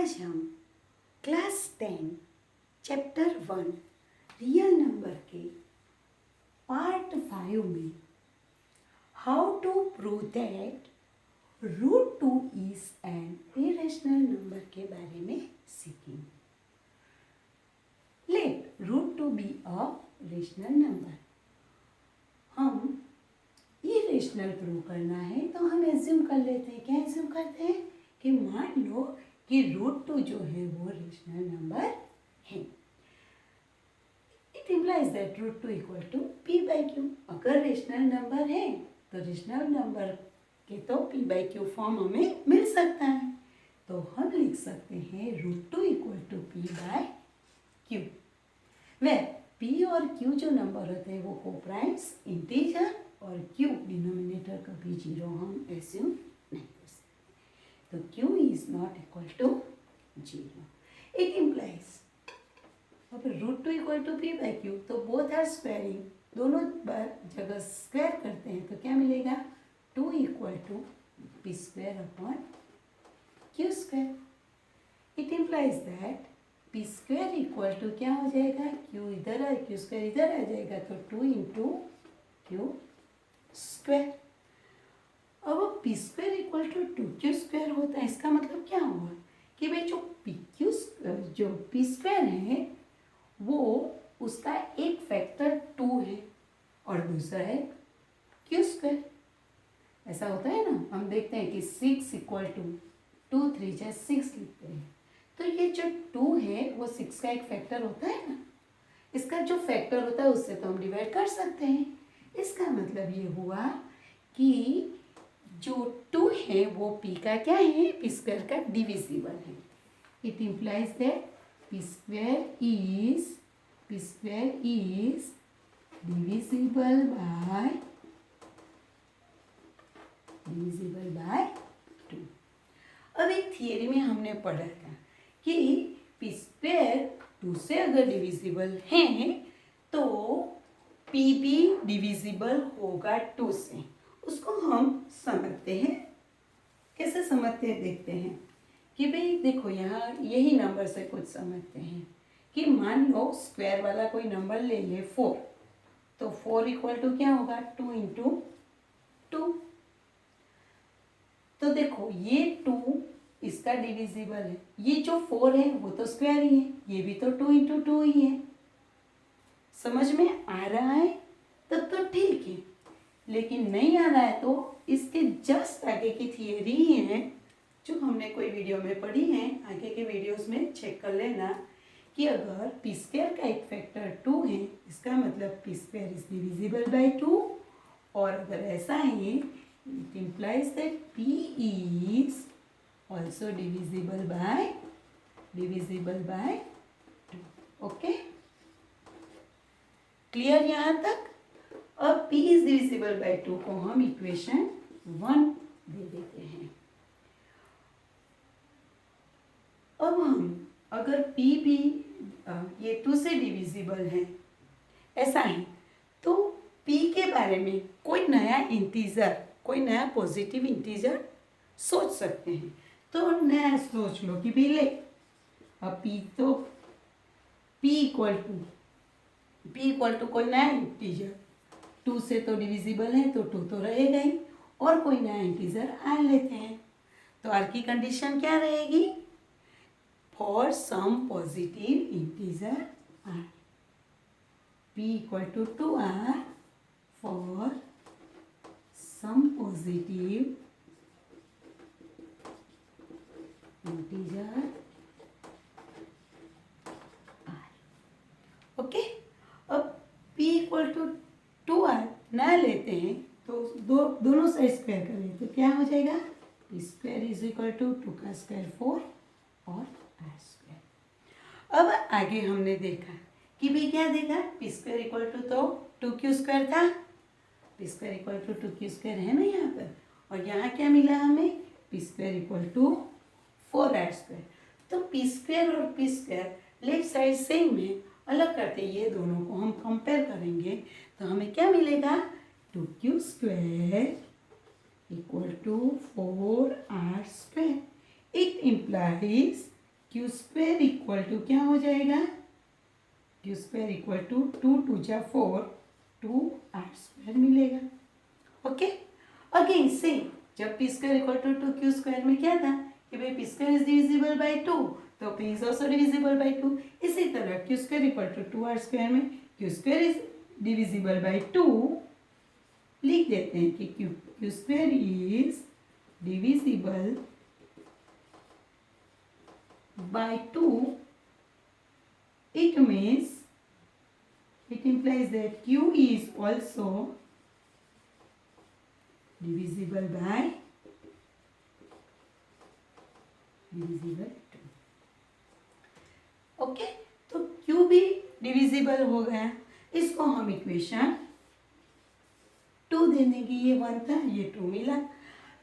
आज हम class 10 chapter 1 real number के पार्ट 5 में how to prove that root 2 is an irrational number के बारे में सीखेंगे। Let root 2 be a rational number. हम इरेशनल प्रूव करना है तो हम एज्यूम कर लेते हैं। क्या एज्यूम करते हैं कि मान लो कि रूट 2 जो है वो रेशनल नंबर है। It implies that root 2 equal to P by Q. अगर रेशनल नंबर है तो रेशनल नंबर के तो पी बाई क्यू फॉर्म हमें मिल सकता है। तो हम लिख सकते हैं root 2 equal to P by Q. वे पी और क्यू जो नंबर होते हैं वो कोप्राइम्स इंटीजर और क्यू डिनोमिनेटर कभी जीरो हम एज्यूम नहीं कर सकते। तो q is not equal to 0. It implies अब root 2 equal to P by Q तो बोथ आर स्क्वायरिंग, दोनों बार जगह स्क्वायर करते हैं तो क्या मिलेगा 2 equal to P square upon Q square. It implies that P square equal to क्या हो जाएगा, क्यू इधर है क्यू स्क्वायर इधर आ जाएगा तो 2 इंटू क्यू स्क्वायर। अब P square equal to 2q square होता है। इसका मतलब क्या हुआ कि भाई जो पी स्क्वायर है वो उसका एक फैक्टर 2 है और दूसरा है q स्क्वायर। ऐसा होता है ना, हम देखते हैं कि 6 इक्वल टू 2 3 6 लिखते हैं तो ये जो 2 है वो 6 का एक फैक्टर होता है ना, इसका जो फैक्टर होता है उससे तो हम डिवाइड कर सकते हैं। इसका मतलब ये हुआ कि जो 2 है वो p का क्या है, पी स्क्वायर का डिविजिबल है। It implies that P square is divisible by 2। अब एक थियरी में हमने पढ़ा था कि पी स्क्वायर 2 से अगर डिविजिबल है तो पी भी डिविजिबल होगा 2 से। उसको हम समझते हैं। कैसे समझते हैं देखते हैं कि भाई देखो यहाँ यही नंबर से कुछ समझते हैं कि मान लो स्क्वायर वाला कोई नंबर ले ले 4 तो 4 इक्वल टू क्या होगा 2 इंटू 2। तो देखो ये 2 इसका डिविजिबल है, ये जो 4 है वो तो स्क्वायर ही है, ये भी तो 2 इंटू 2 ही है। समझ में आ रहा है तब तो ठीक है, लेकिन नहीं आ रहा है तो इसके जस्ट आगे की थियरी है जो हमने कोई वीडियो में पढ़ी है, आगे के वीडियोस में चेक कर लेना कि अगर पी स्क्वायर का एक फैक्टर 2 है इसका मतलब P square is divisible by 2। और अगर ऐसा है it implies that P is also divisible by 2। Okay, clear यहाँ तक। अब p इज डिविजिबल बाय 2 को हम इक्वेशन 1 दे देते हैं। अब हम अगर p भी ये 2 से डिविजिबल है ऐसा है तो p के बारे में कोई नया इंटीजर, कोई नया पॉजिटिव इंटीजर सोच सकते हैं। तो नया सोच लो कि भी ले अब p इक्वल टू कोई नया इंटीजर 2 से तो डिविजिबल है तो 2 तो रहेगा ही और कोई नया इंटीजर r लेते हैं। तो r की कंडीशन क्या रहेगी, for some positive integer r p equal to 2r for some positive integer r। Okay, अब p इक्वल टू 2r नया लेते हैं तो दोनों साइड स्क्वायर करें तो क्या हो जाएगा P square is equal to 2 का स्क्वायर 4 और r स्क्वायर। अब आगे हमने देखा कि भाई क्या देखा, पी स्क्वायर इक्वल टू तो 2q स्क्वायर था, P square equal to 2q square है ना यहाँ पर, और यहाँ क्या मिला हमें P square equal to 4r square. तो पी स्क्वायर और P square left side same है, अलग करते ये दोनों को हम कंपेयर करेंगे तो हमें क्या मिलेगा 2q square equal to 4r square. It implies Q square equal to क्या हो जाएगा, क्यू स्क्वायर इक्वल टू 2 2 जा 4 2r² मिलेगा। ओके, अगेन से जब P square equal to 2 Q square में क्या था कि भाई P square is divisible by 2, तो P is also divisible by 2। इसी तरह Q square equal to 2r² में Q square is divisible by 2, लिख देते हैं कि Q square is divisible by 2, it means, it implies that q is also divisible by 2। Okay, तो q भी divisible हो गया, इसको हम इक्वेशन 2 दे देंगे। ये 1 था, ये 2 मिला।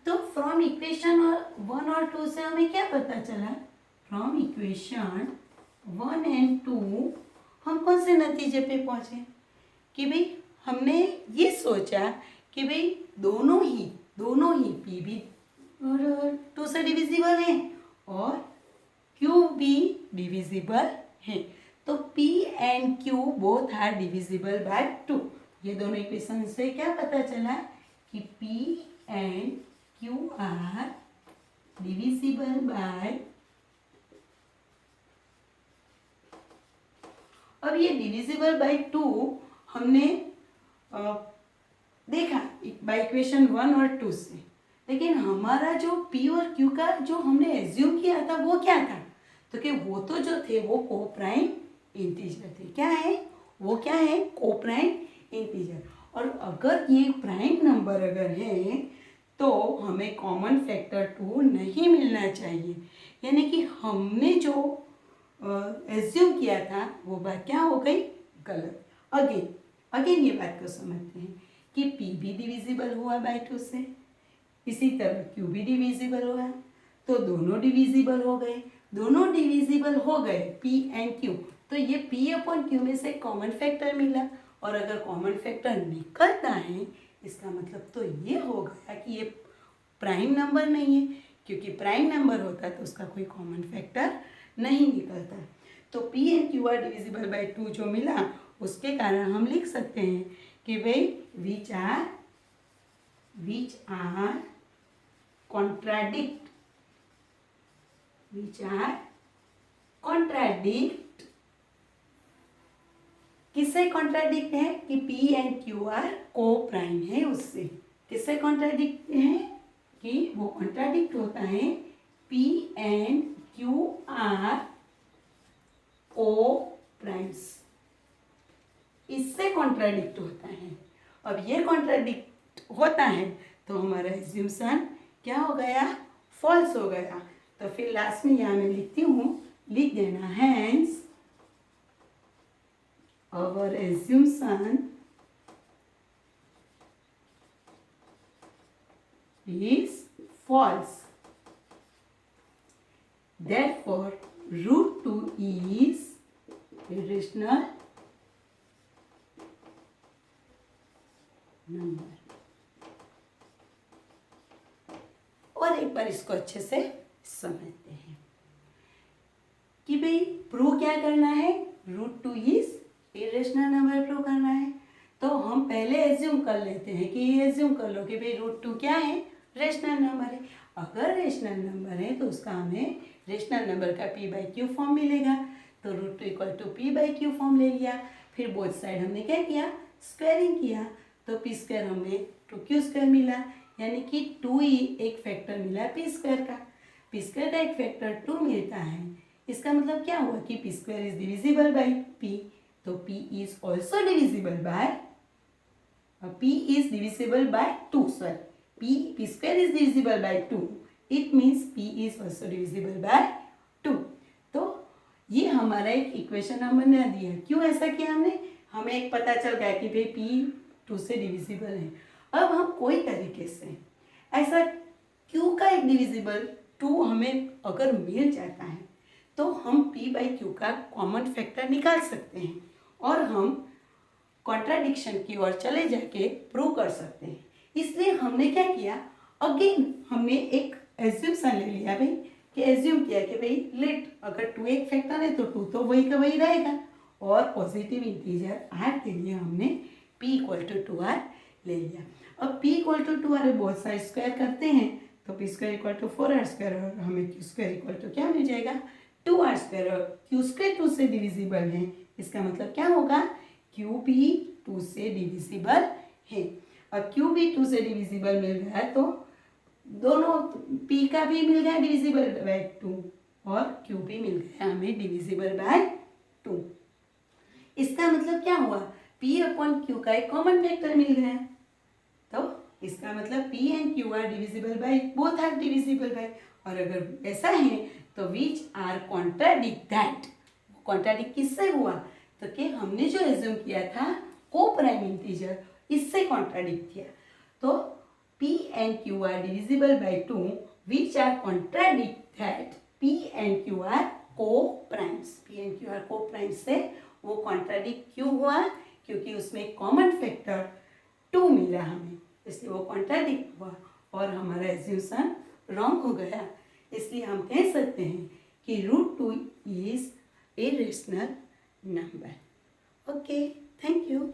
तो फ्रॉम इक्वेशन 1 और 2 से हमें क्या पता चला, फ्रॉम इक्वेशन 1 एंड 2 हम कौन से नतीजे पे पहुँचे कि भाई हमने ये सोचा कि भाई दोनों ही पी भी और 2 से डिविजिबल हैं और क्यू भी डिविजिबल हैं। तो P and Q both are divisible by 2। ये दोनों इक्वेशन से क्या पता चला कि P and Q are divisible by, अब ये डिविजिबल बाय 2 हमने देखा बाय इक्वेशन 1 और 2 से, लेकिन हमारा जो p और q का जो हमने एज्यूम किया था वो क्या था, तो कि वो तो जो थे वो कोप्राइम इंटीजर थे। क्या है वो, क्या है, कोप्राइम इंटीजर। और अगर ये प्राइम नंबर अगर है तो हमें कॉमन फैक्टर 2 नहीं मिलना चाहिए, यानी कि हमने जो एज्यूम किया था वो बात क्या हो गई, गलत। अगेन ये बात को समझते हैं कि p भी डिविजिबल हुआ बाय 2 से, इसी तरह q भी डिविजिबल हुआ, तो दोनों डिविजिबल हो गए। दोनों डिविजिबल हो गए p एंड q, तो ये p अपॉन q में से कॉमन फैक्टर मिला, और अगर कॉमन फैक्टर निकलता है इसका मतलब तो ये हो गया कि ये प्राइम नंबर नहीं है, क्योंकि प्राइम नंबर होता तो उसका कोई कॉमन फैक्टर नहीं निकलता। तो p and q are divisible by 2 जो मिला उसके कारण हम लिख सकते हैं कि भाई विच आर कॉन्ट्राडिक्ट किससे कॉन्ट्राडिक्ट है कि p एंड q आर को प्राइम है उससे। किससे कॉन्ट्राडिक्ट है कि वो कॉन्ट्राडिक्ट होता है p एंड q आर को प्राइम्स, इससे कॉन्ट्राडिक्ट होता है। अब ये कॉन्ट्राडिक्ट होता है तो हमारा एज्यूम्शन क्या हो गया, फॉल्स हो गया। तो फिर लास्ट में यहाँ मैं लिखती हूँ, लिख देना hence our assumption is false, therefore root 2 is irrational number। और एक बार इसको अच्छे से समझते हैं कि भाई प्रूव क्या करना है, root 2 is irrational number prove करना है। तो हम पहले एज्यूम कर लेते हैं कि ये एज्यूम कर लो कि भाई रूट 2 क्या है, रेशनल नंबर है। अगर रेशनल नंबर है तो उसका हमें रेशनल नंबर का p बाई क्यू फॉर्म मिलेगा। तो root 2 equal to p by Q form ले लिया। फिर बोथ साइड हमने क्या किया, स्क्वायरिंग किया, तो p स्क्वायर हमें 2q स्क्वायर मिला, यानी कि 2 ही एक फैक्टर मिला p स्क्वायर का। p स्क्वायर का एक फैक्टर 2 मिलता है, इसका मतलब क्या हुआ कि p square is divisible by p, तो p is also divisible bye p is divisible by 2, sorry, p square is divisible by 2, it means p is also divisible by 2। तो ये हमारा एक इक्वेशन हमने बना दिया। क्यों ऐसा किया हमने, हमें एक पता चल गया कि भाई p 2 से डिविजिबल है। अब हम कोई तरीके से ऐसा q का एक डिविजिबल 2 हमें अगर मिल जाता है तो हम p बाई क्यू का कॉमन फैक्टर निकाल सकते हैं और हम कॉन्ट्राडिक्शन की ओर चले जाके प्रूव कर सकते हैं। इसलिए हमने क्या किया, अगेन हमने एक एज्यूम्शन ले लिया भाई कि एज्यूम किया कि भाई लेट अगर 2 एक फैक्टर है तो 2 तो वही का वही रहेगा, और पॉजिटिव इंटीजर r के लिए हमने p इक्वल टू 2r ले लिया। अब p इक्वल टू 2r है, बहुत सारे स्क्वायर करते हैं तो p square equal to 4r square, और हमें q स्क्वायर इक्वल टू क्या मिल जाएगा 2r स्क्वायर, और q स्क्वायर 2 से डिविजिबल है, इसका मतलब क्या होगा q भी 2 से डिविजिबल है। और q भी 2 से डिविजिबल मिल गया है तो दोनों p का भी मिल गया डिविजिबल बाय 2 और q भी मिल गया हमें डिविजिबल बाय 2। इसका मतलब क्या हुआ p अपॉन q का एक कॉमन फैक्टर मिल गया, तो इसका मतलब p and q are divisible by, both are divisible by. और अगर ऐसा है तो which are contradict that, contradict किससे हुआ तो कि हमने जो एज्यूम किया था को प्राइम इंटीजर, इससे कॉन्ट्राडिक्ट किया। तो p and q are divisible by 2 which are contradict that p and q are co-primes। p and q are co-primes से वो कॉन्ट्राडिक्ट क्यों हुआ, क्योंकि उसमें कॉमन फैक्टर 2 मिला हमें, इसलिए वो कॉन्ट्राडिक्ट हुआ और हमारा एज्यूशन रॉन्ग हो गया। इसलिए हम कह सकते हैं कि √2 is a rational number. Okay, thank you.